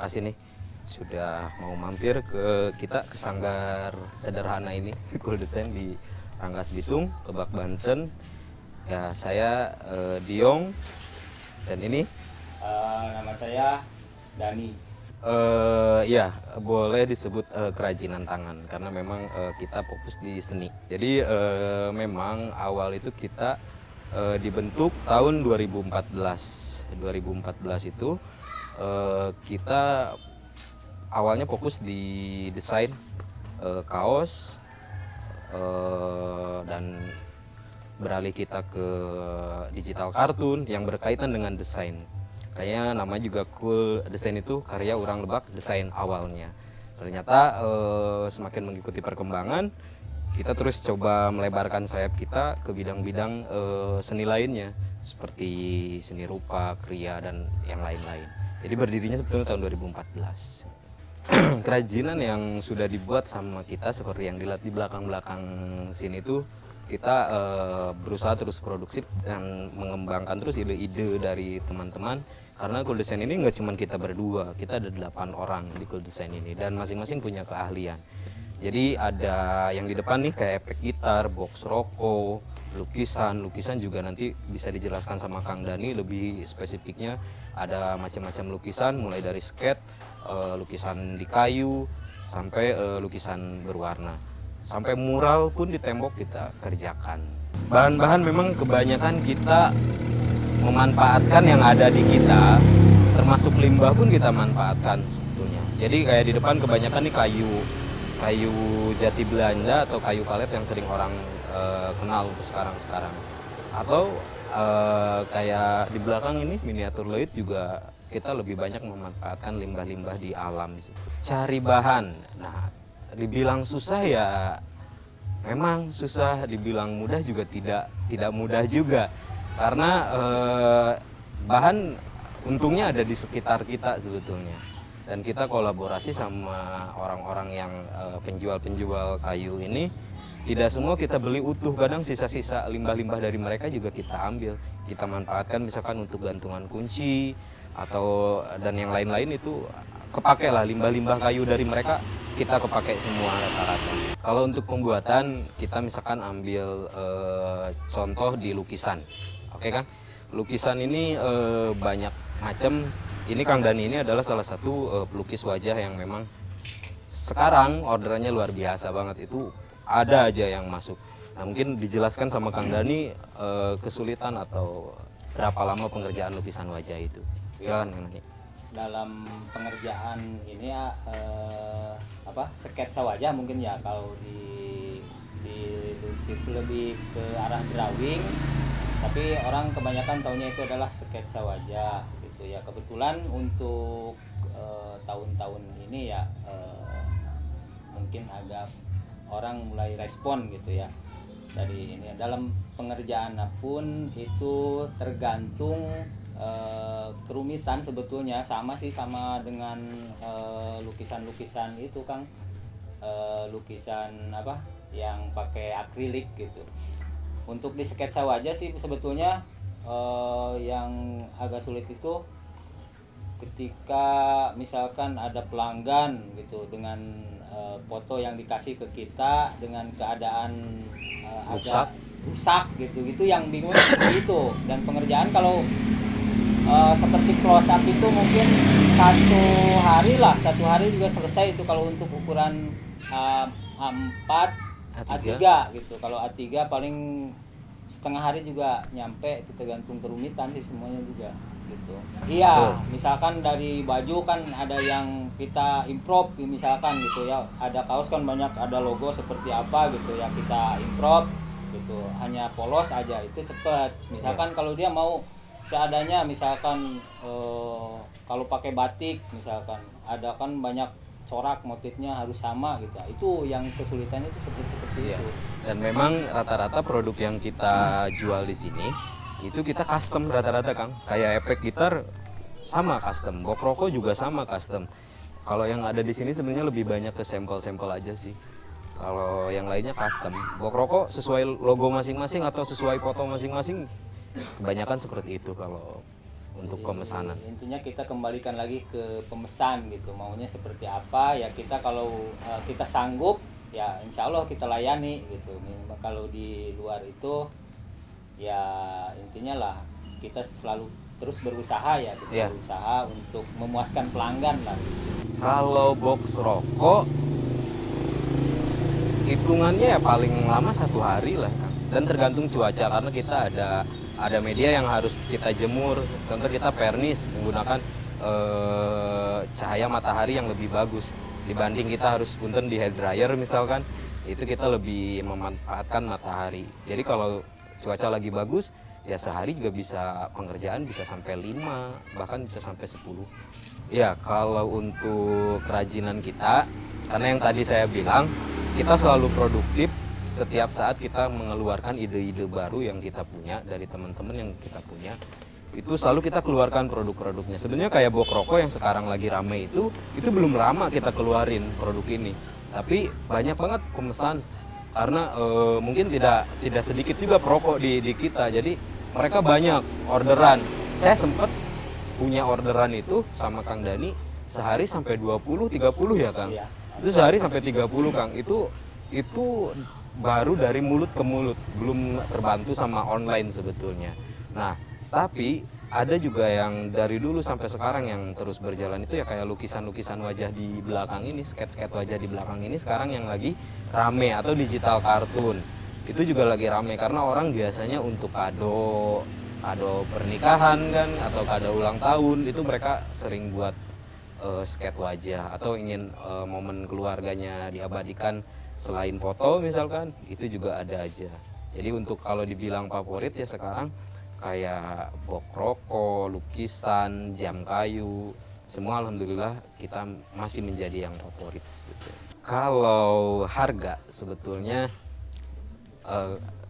kasih nih sudah mau mampir ke Sanggar Sederhana ini, Cool Design di Rangkas Bitung, Lebak, Banten. Ya, saya Diong, dan ini Nama saya Dani. ya boleh disebut kerajinan tangan karena memang kita fokus di seni. Jadi memang awal itu kita dibentuk tahun 2014. 2014 itu kita awalnya fokus di desain kaos, dan beralih kita ke digital kartun yang berkaitan dengan desain. Kayaknya namanya juga Cool Design, itu karya orang Lebak desain awalnya. Ternyata semakin mengikuti perkembangan, kita terus coba melebarkan sayap kita ke bidang-bidang seni lainnya seperti seni rupa, kriya, dan yang lain-lain. Jadi berdirinya sebetulnya tahun 2014. Kerajinan yang sudah dibuat sama kita seperti yang dilihat di belakang-belakang sini tuh, kita berusaha terus produksi dan mengembangkan terus ide-ide dari teman-teman. Karena Cool Design ini nggak cuma kita berdua, kita ada 8 orang di Cool Design ini dan masing-masing punya keahlian. Jadi ada yang di depan nih kayak efek gitar, box rokok, lukisan juga nanti bisa dijelaskan sama Kang Dani lebih spesifiknya. Ada macam-macam lukisan mulai dari skate, lukisan di kayu, sampai lukisan berwarna, sampai mural pun di tembok kita kerjakan. Bahan-bahan memang kebanyakan kita memanfaatkan yang ada di kita, termasuk limbah pun kita manfaatkan sebetulnya. Jadi kayak di depan kebanyakan nih kayu jati Belanda atau kayu palet yang sering orang kenal untuk sekarang. Atau kayak di belakang ini miniatur Lloyd juga kita lebih banyak memanfaatkan limbah-limbah di alam. Cari bahan, nah dibilang susah ya memang susah, dibilang mudah juga tidak mudah juga. Karena bahan untungnya ada di sekitar kita sebetulnya. Dan kita kolaborasi sama orang-orang yang penjual-penjual kayu ini. Tidak semua kita beli utuh, kadang sisa-sisa limbah-limbah dari mereka juga kita ambil. Kita manfaatkan misalkan untuk gantungan kunci, dan yang lain-lain itu kepake lah, limbah-limbah kayu dari mereka kita kepake semua rata-rata. Kalau untuk pembuatan kita misalkan ambil contoh di lukisan, oke kan? Lukisan ini banyak macam. Ini Kang Dani ini adalah salah satu pelukis wajah yang memang sekarang orderannya luar biasa banget, itu ada aja yang masuk. Nah mungkin dijelaskan sama Kang Dani kesulitan atau berapa lama pengerjaan lukisan wajah itu. Silakan Kang Dani. Dalam pengerjaan ini ya sketsa wajah mungkin ya, kalau di itu lebih ke arah drawing, tapi orang kebanyakan taunya itu adalah sketsa wajah gitu ya. Kebetulan untuk tahun-tahun ini ya mungkin agak orang mulai respon gitu ya dari ini. Dalam pengerjaan pun itu tergantung kerumitan sebetulnya, sama dengan lukisan-lukisan itu Kang, lukisan yang pakai akrilik gitu. Untuk di sketsa wajah sih sebetulnya yang agak sulit itu ketika misalkan ada pelanggan gitu dengan foto yang dikasih ke kita dengan keadaan agak rusak gitu yang bingung seperti itu. Dan pengerjaan kalau seperti close up itu mungkin satu hari juga selesai itu kalau untuk ukuran A4 A3 gitu. Kalau A3 paling setengah hari juga nyampe, itu tergantung kerumitan sih semuanya juga gitu. Iya, misalkan dari baju kan ada yang kita improve misalkan gitu ya. Ada kaos kan banyak ada logo seperti apa gitu ya, kita improve gitu. Hanya polos aja itu cepet. Misalkan kalau dia mau seadanya, misalkan kalau pakai batik misalkan ada kan banyak corak motifnya harus sama gitu. Itu yang kesulitannya itu seperti itu. Dan memang rata-rata produk yang kita jual di sini itu kita custom rata-rata Kang. Kayak efek gitar sama custom, box rokok juga sama custom. Kalau yang ada di sini sebenarnya lebih banyak ke sampel-sampel aja sih. Kalau yang lainnya custom. Box rokok sesuai logo masing-masing atau sesuai foto masing-masing. Kebanyakan seperti itu kalau untuk Jadi, pemesanan. intinya kita kembalikan lagi ke pemesan gitu, maunya seperti apa ya, kita kalau kita sanggup ya insya Allah kita layani gitu. Kalau di luar itu ya intinya lah kita selalu terus berusaha ya, kita Iya. berusaha untuk memuaskan pelanggan lah. Kalau box rokok hitungannya ya paling lama 1 hari lah, Kang. Dan tergantung cuaca karena kita ada media yang harus kita jemur. Contoh kita pernis menggunakan cahaya matahari yang lebih bagus dibanding kita harus punten di hair dryer misalkan, itu kita lebih memanfaatkan matahari. Jadi kalau cuaca lagi bagus ya sehari juga bisa pengerjaan bisa sampai 5 bahkan bisa sampai 10. Ya kalau untuk kerajinan kita, karena yang tadi saya bilang kita selalu produktif, setiap saat kita mengeluarkan ide-ide baru yang kita punya dari teman-teman yang kita punya, itu selalu kita keluarkan produk-produknya. Sebenarnya kayak box rokok yang sekarang lagi rame itu belum lama kita keluarin produk ini, tapi banyak banget pemesan karena mungkin tidak sedikit juga perokok di kita, jadi mereka banyak orderan. Saya sempat punya orderan itu sama Kang Dani sehari sampai 20-30 ya Kang. Iya. Itu sehari sampai 30 Kang. Itu baru dari mulut ke mulut, belum terbantu sama online sebetulnya. Nah, tapi ada juga yang dari dulu sampai sekarang yang terus berjalan itu ya kayak lukisan-lukisan wajah di belakang ini, sketch-sketch wajah di belakang ini sekarang yang lagi rame, atau digital kartun. Itu juga lagi rame karena orang biasanya untuk kado pernikahan kan atau kado ulang tahun itu mereka sering buat sketch wajah, atau ingin momen keluarganya diabadikan selain foto misalkan, itu juga ada aja. Jadi untuk kalau dibilang favorit ya sekarang kayak box rokok, lukisan, jam kayu, semua alhamdulillah kita masih menjadi yang favorit sebetulnya. Kalau harga sebetulnya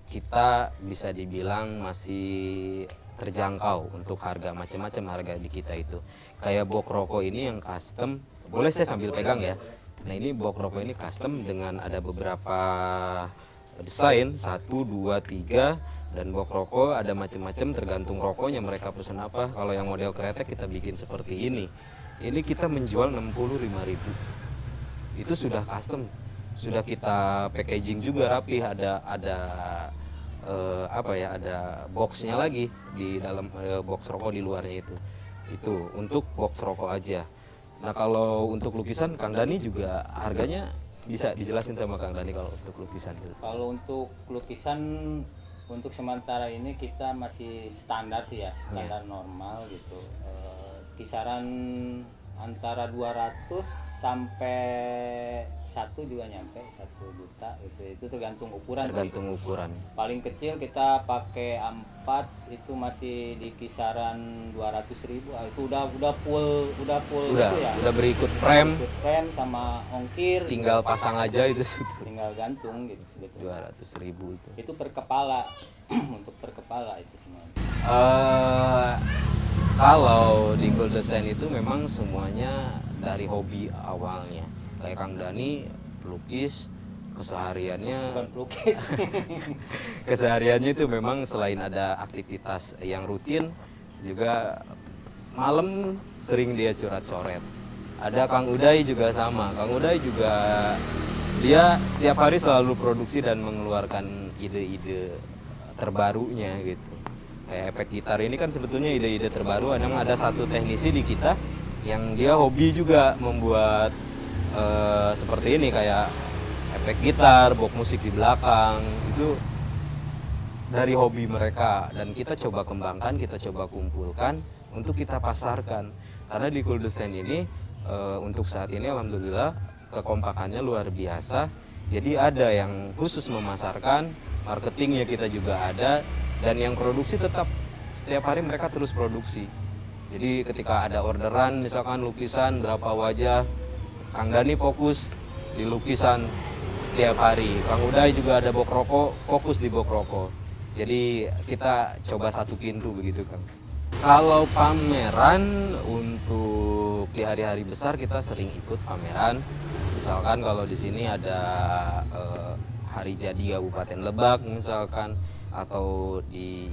kita bisa dibilang masih terjangkau untuk harga, macam-macam harga di kita itu. Kayak box rokok ini yang custom, boleh saya sambil pegang ya. Nah ini box rokok ini custom dengan ada beberapa desain 1, 2, 3, dan box rokok ada macam-macam tergantung rokoknya mereka pesan apa. Kalau yang model kretek kita bikin seperti ini kita menjual 65.000. Itu sudah custom, sudah kita packaging juga rapi, ada ada boxnya lagi di dalam box rokok di luarnya itu untuk box rokok aja. Nah kalau untuk lukisan Kang Dani juga harganya bisa dijelasin sama Kang Dani kalau untuk lukisan itu. Kalau untuk lukisan untuk sementara ini kita masih standar sih ya, standar normal gitu. Kisaran antara 200 sampai 1 juga nyampe 1 juta gitu. Itu tergantung ukuran. Tergantung ukuran. Paling kecil kita pakai A4 itu masih di kisaran 200.000. Itu udah full itu ya. Udah berikut frame. Ikut frame sama ongkir. Tinggal pasang aja itu Tinggal gantung gitu sebetulnya. 200.000 itu. Itu per kepala. Untuk per kepala itu semua. Kalau di Cool Design itu memang semuanya dari hobi awalnya. Kayak Kang Dani pelukis, kesehariannya Bukan pelukis. kesehariannya itu memang selain ada aktivitas yang rutin, juga malam sering dia coret-coret. Ada Kang Uday juga sama. Kang Uday juga dia setiap hari selalu produksi dan mengeluarkan ide-ide terbarunya gitu. Kayak efek gitar ini kan sebetulnya ide-ide terbaru. Ada satu teknisi di kita yang dia hobi juga membuat seperti ini, kayak efek gitar, box musik di belakang, itu dari hobi mereka, dan kita coba kembangkan, kita coba kumpulkan untuk kita pasarkan. Karena di Cool Design ini untuk saat ini alhamdulillah kekompakannya luar biasa. Jadi ada yang khusus memasarkan, marketingnya kita juga ada, dan yang produksi tetap setiap hari mereka terus produksi. Jadi ketika ada orderan misalkan lukisan berapa wajah, Kang Dani fokus di lukisan setiap hari. Kang Uday juga ada box rokok, fokus di box rokok. Jadi kita coba satu pintu begitu Kang. Kalau pameran untuk di hari-hari besar kita sering ikut pameran. Misalkan kalau di sini ada hari jadi Kabupaten Lebak misalkan, atau di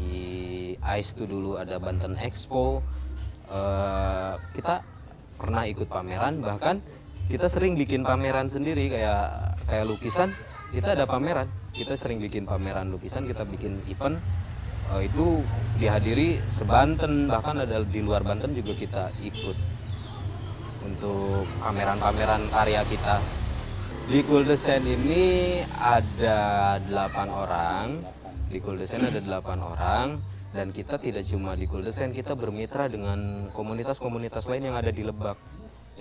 ICE itu dulu ada Banten Expo, kita pernah ikut pameran, bahkan kita sering bikin pameran sendiri kayak lukisan. Kita ada pameran, kita sering bikin pameran lukisan, kita bikin event itu dihadiri sebanten, bahkan ada di luar Banten juga kita ikut untuk pameran-pameran karya kita. Di Cool Design ini ada 8 orang. Di Cool Design ada 8 orang, dan kita tidak cuma di Cool Design, kita bermitra dengan komunitas-komunitas lain yang ada di Lebak.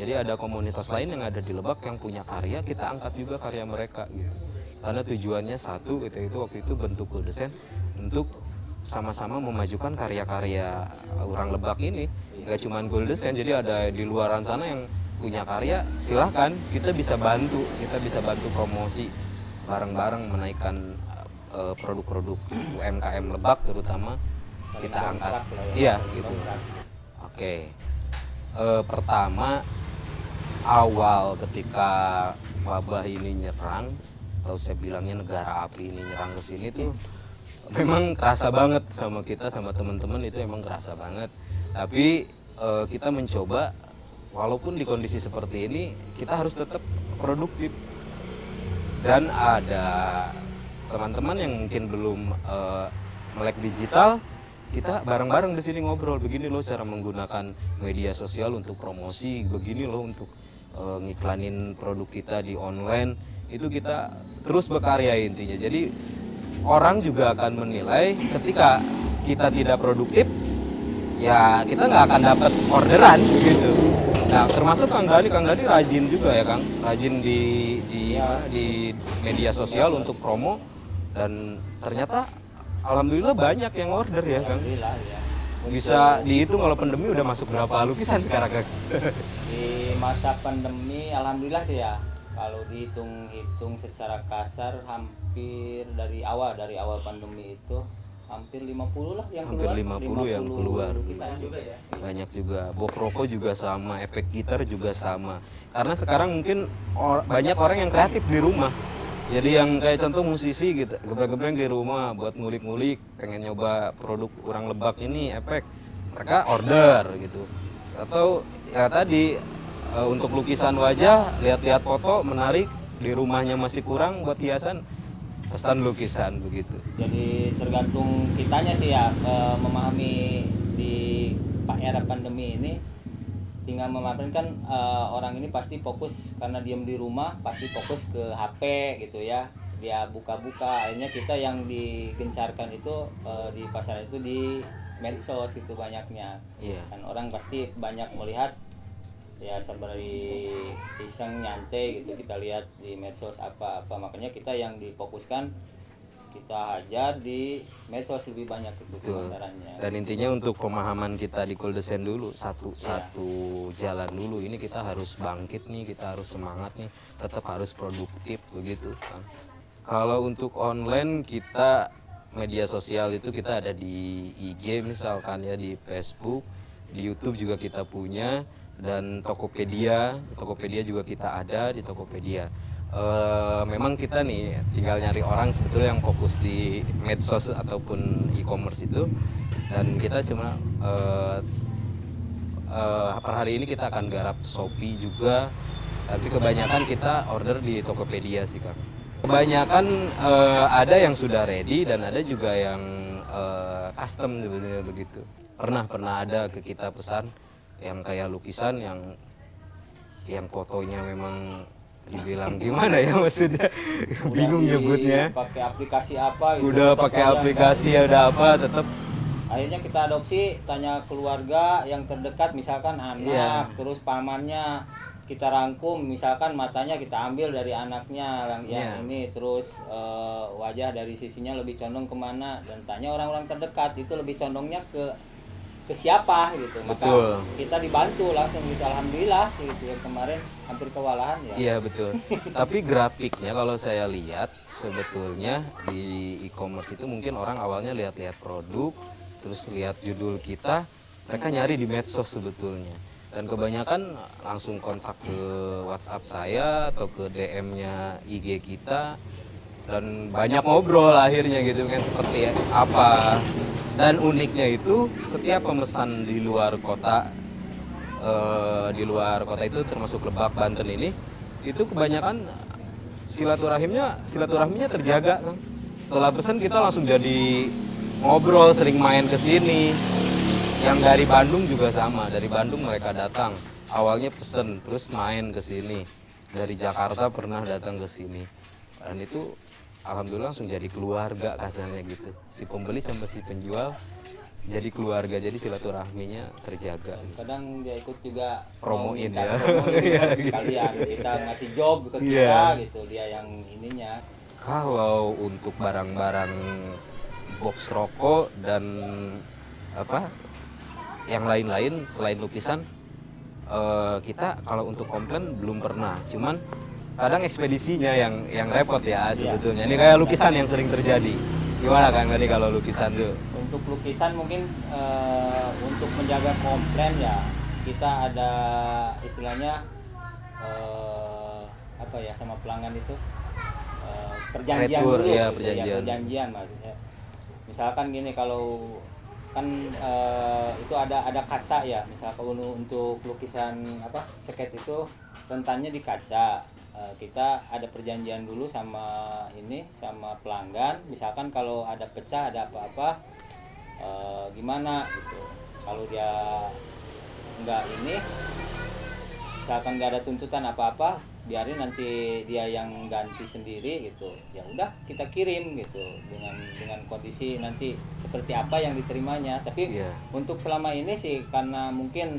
Jadi ada komunitas lain yang ada di Lebak yang punya karya, kita angkat juga karya mereka gitu. Karena tujuannya satu, itu waktu itu bentuk Cool Design untuk sama-sama memajukan karya-karya orang Lebak ini. Gak cuma Cool Design, jadi ada di luaran sana yang punya karya, silahkan kita bisa bantu promosi bareng-bareng, menaikkan produk-produk UMKM Lebak terutama kita angkat. Iya gitu. Oke. Pertama, awal ketika wabah ini nyerang, atau saya bilangnya negara api ini nyerang ke sini tuh memang kerasa banget sama kita, sama teman-teman, itu emang kerasa banget. Tapi kita mencoba, walaupun di kondisi seperti ini, kita harus tetap produktif. Dan ada teman-teman yang mungkin belum melek digital, kita bareng-bareng di sini ngobrol, begini loh cara menggunakan media sosial untuk promosi, begini loh untuk ngiklanin produk kita di online. Itu kita terus berkarya intinya. Jadi orang juga akan menilai ketika kita tidak produktif, ya kita nggak akan dapat orderan begitu. Nah, termasuk Kang Dani rajin juga ya Kang, rajin di media sosial untuk promo, dan ternyata alhamdulillah banyak yang order ya Kang. Alhamdulillah ya. Bisa dihitung kalau pandemi udah masuk berapa lukisan sekarang Kang? Di masa pandemi alhamdulillah sih ya. Kalau dihitung secara kasar hampir dari awal pandemi itu hampir 50 lah yang hampir keluar. 50 yang keluar. Lukisan juga ya. Banyak juga, box rokok juga sama, efek gitar juga sama. Karena sekarang mungkin banyak orang yang kreatif di rumah. Jadi yang kayak contoh musisi gitu, gebrek-gebrek di rumah buat ngulik-ngulik, pengen nyoba produk orang Lebak ini efek, mereka order gitu. Atau ya tadi untuk lukisan wajah, lihat-lihat foto menarik, di rumahnya masih kurang buat hiasan, pesan lukisan begitu. Jadi tergantung kitanya sih ya, memahami di era pandemi ini, tinggal memahami kan orang ini pasti fokus karena diam di rumah, pasti fokus ke HP gitu ya, dia buka-buka. Akhirnya kita yang digencarkan itu di pasar itu di medsos itu banyaknya. Iya. Kan orang pasti banyak melihat ya, sembari iseng nyantai gitu, kita lihat di medsos apa-apa, makanya kita yang difokuskan, kita hajar di medsos lebih banyak itu pemasarannya. Dan intinya untuk pemahaman kita di Cool Design dulu, satu jalan dulu, ini kita harus bangkit nih, kita harus semangat nih, tetap harus produktif begitu kan. Kalau untuk online, kita media sosial itu kita ada di IG misalkan ya, di Facebook, di YouTube juga kita punya, dan Tokopedia juga kita ada di Tokopedia. Memang kita nih tinggal nyari orang sebetulnya yang fokus di medsos ataupun e-commerce itu, dan kita cuma per hari ini kita akan garap Shopee juga, tapi kebanyakan kita order di Tokopedia sih Kang. Kebanyakan ada yang sudah ready dan ada juga yang custom sebenarnya begitu. Pernah ada ke kita pesan yang kayak lukisan yang fotonya memang dibilang gimana ya, maksudnya bingung nyebutnya. Pakai aplikasi apa gitu. Udah pakai aplikasi ya udah apa, tetap akhirnya kita adopsi, tanya keluarga yang terdekat, misalkan anak, terus pamannya kita rangkum, misalkan matanya kita ambil dari anaknya yang ini, terus wajah dari sisinya lebih condong kemana, dan tanya orang-orang terdekat itu lebih condongnya ke siapa gitu. Maka betul. kita dibantu langsung gitu, alhamdulillah sih gitu ya, kemarin hampir kewalahan ya. Iya betul. Tapi grafiknya kalau saya lihat sebetulnya di e-commerce itu mungkin orang awalnya lihat-lihat produk, terus lihat judul kita, mereka nyari di medsos sebetulnya. Dan kebanyakan langsung kontak ke WhatsApp saya atau ke DM-nya IG kita, dan banyak ngobrol akhirnya gitu kan, seperti apa. Dan uniknya itu setiap pemesan di luar kota di luar kota itu termasuk Lebak, Banten ini, itu kebanyakan silaturahimnya terjaga, Kang. Setelah pesan kita langsung jadi ngobrol, sering main ke sini. Yang dari Bandung juga sama, dari Bandung mereka datang. Awalnya pesen, terus main ke sini. Dari Jakarta pernah datang ke sini. Dan itu alhamdulillah langsung jadi keluarga kasarnya gitu. Si pembeli sama si penjual jadi keluarga, jadi silaturahminya terjaga. Kadang dia ikut juga Promoin minta ya. promoin sekalian kita ngasih job ke kita gitu, dia yang ininya. Kalau untuk barang-barang box rokok dan apa yang lain-lain selain lukisan, kita kalau untuk komplain belum pernah. Cuman kadang ekspedisinya yang repot ya sebetulnya. Ini kayak lukisan yang sering terjadi. Gimana Kang tadi kalau lukisan tuh? Untuk lukisan mungkin untuk menjaga komplain ya kita ada istilahnya apa ya sama pelanggan itu perjanjian Retur, dulu ya, gitu, perjanjian. perjanjian maksudnya. Misalkan gini, kalau kan itu ada kaca ya, misalkan untuk lukisan apa sket itu rentannya di kaca. Kita ada perjanjian dulu sama pelanggan, misalkan kalau ada pecah ada apa-apa gimana gitu. Kalau dia nggak misalkan nggak ada tuntutan apa-apa, biarin nanti dia yang ganti sendiri gitu. Ya udah kita kirim gitu dengan kondisi nanti seperti apa yang diterimanya. Tapi untuk selama ini sih karena mungkin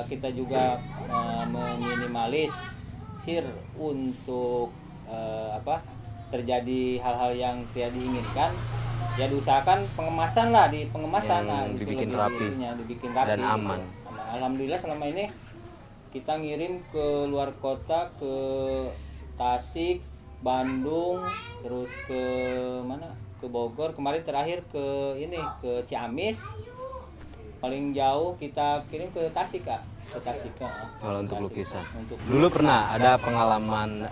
kita juga meminimalisir untuk terjadi hal-hal yang tidak diinginkan, ya diusahakan pengemasan lah, di pengemasan dibikin rapi dan aman. Nah, alhamdulillah selama ini kita ngirim ke luar kota, ke Tasik, Bandung, terus ke mana? Ke Bogor. Kemarin terakhir ke Ciamis. Paling jauh kita kirim ke Tasik, Kak. Ke Tasik. Kalau untuk lukisan. Untuk dulu pernah ada pengalaman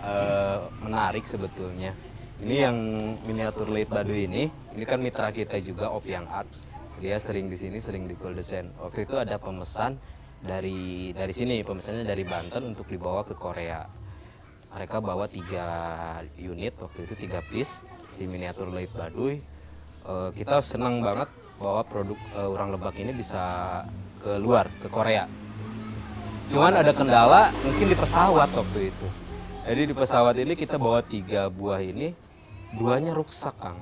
menarik sebetulnya. Ini yang miniatur Late Baduy ini kan mitra kita juga, Opiang Art. Dia sering di sini, sering di Cool Design. Waktu itu ada pemesan dari sini, pemesannya dari Banten untuk dibawa ke Korea. Mereka bawa 3 unit, waktu itu 3 piece si miniatur Late Baduy. Kita senang banget bahwa produk orang Lebak ini bisa keluar ke Korea. Cuman ada kendala mungkin di pesawat waktu itu. Jadi di pesawat ini kita bawa 3 buah ini, 2-nya rusak, Kang.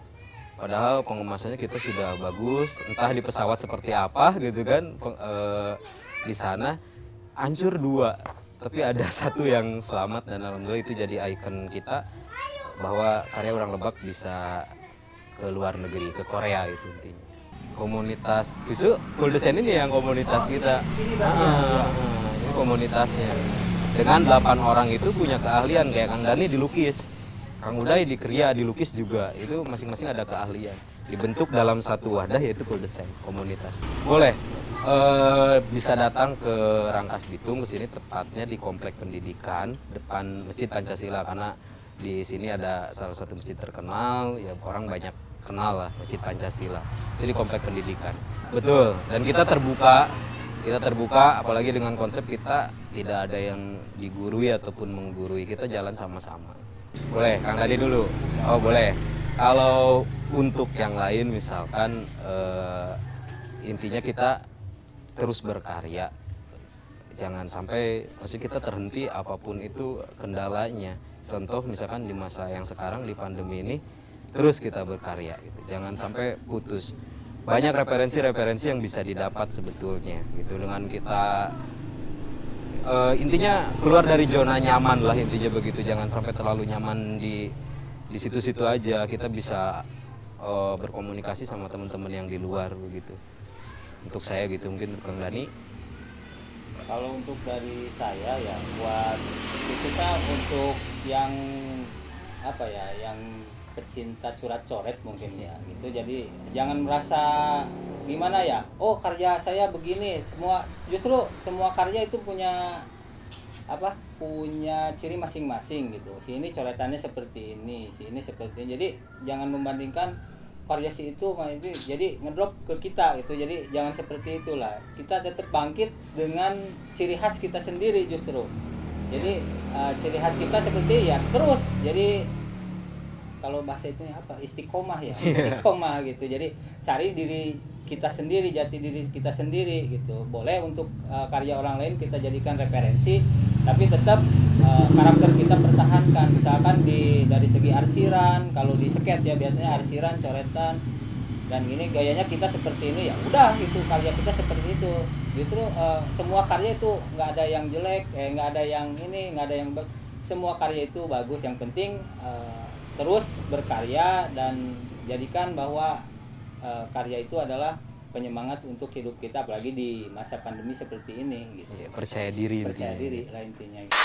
Padahal pengemasannya kita sudah bagus, entah di pesawat seperti apa gitu kan. Di sana hancur 2, tapi ada 1 yang selamat, dan alhamdulillah itu jadi ikon kita bahwa karya orang Lebak bisa ke luar negeri, ke Korea itu intinya. Komunitas justru Cool Design ini yang komunitas kita. Ini komunitasnya. Dengan 8 orang itu punya keahlian, kayak Kang Dani dilukis, Kang Uday di kriya, dilukis juga. Itu masing-masing ada keahlian. Dibentuk dalam satu wadah yaitu Cool Design komunitas. Boleh bisa datang ke Rangkas Bitung, ke sini tepatnya di Komplek Pendidikan depan Masjid Pancasila, karena di sini ada salah satu masjid terkenal ya, orang banyak kenal lah, Masjid Pancasila. Jadi Komplek Pendidikan. Betul. Dan kita terbuka apalagi dengan konsep kita tidak ada yang digurui ataupun menggurui, kita jalan sama-sama. Boleh Kang Dadi dulu? Oh boleh. Kalau untuk yang lain misalkan intinya kita terus berkarya, jangan sampai maksudnya kita terhenti apapun itu kendalanya. Contoh misalkan di masa yang sekarang di pandemi ini terus kita berkarya gitu, jangan sampai putus. Banyak referensi-referensi yang bisa didapat sebetulnya gitu dengan kita intinya keluar dari zona nyaman lah, intinya begitu. Jangan sampai terlalu nyaman di situ-situ aja, kita bisa berkomunikasi sama teman-teman yang di luar begitu. Untuk saya gitu, mungkin Kang Dani. Kalau untuk dari saya ya, buat kita untuk yang apa ya, yang pecinta curat coret mungkin ya gitu. Jadi jangan merasa gimana ya, oh karya saya begini, justru semua karya itu punya punya ciri masing-masing gitu. Si ini coretannya seperti ini, si ini seperti ini. Jadi jangan membandingkan variasi itu jadi ngedrop ke kita gitu. Jadi jangan seperti itulah, kita tetap bangkit dengan ciri khas kita sendiri justru. Jadi ciri khas kita seperti ya terus, jadi kalau bahasa itu apa, istiqomah ya, istiqomah gitu. Jadi cari diri kita sendiri, jati diri kita sendiri gitu. Boleh untuk karya orang lain kita jadikan referensi, tapi tetap karakter kita pertahankan. Misalkan dari segi arsiran, kalau di sket ya biasanya arsiran, coretan, dan ini gayanya kita seperti ini, ya udah itu karya kita seperti itu. Justru semua karya itu nggak ada yang jelek, nggak ada yang ini, nggak ada yang semua karya itu bagus. Yang penting terus berkarya dan jadikan bahwa karya itu adalah penyemangat untuk hidup kita, apalagi di masa pandemi seperti ini gitu. Percaya diri Percaya intinya. diri lah intinya gitu.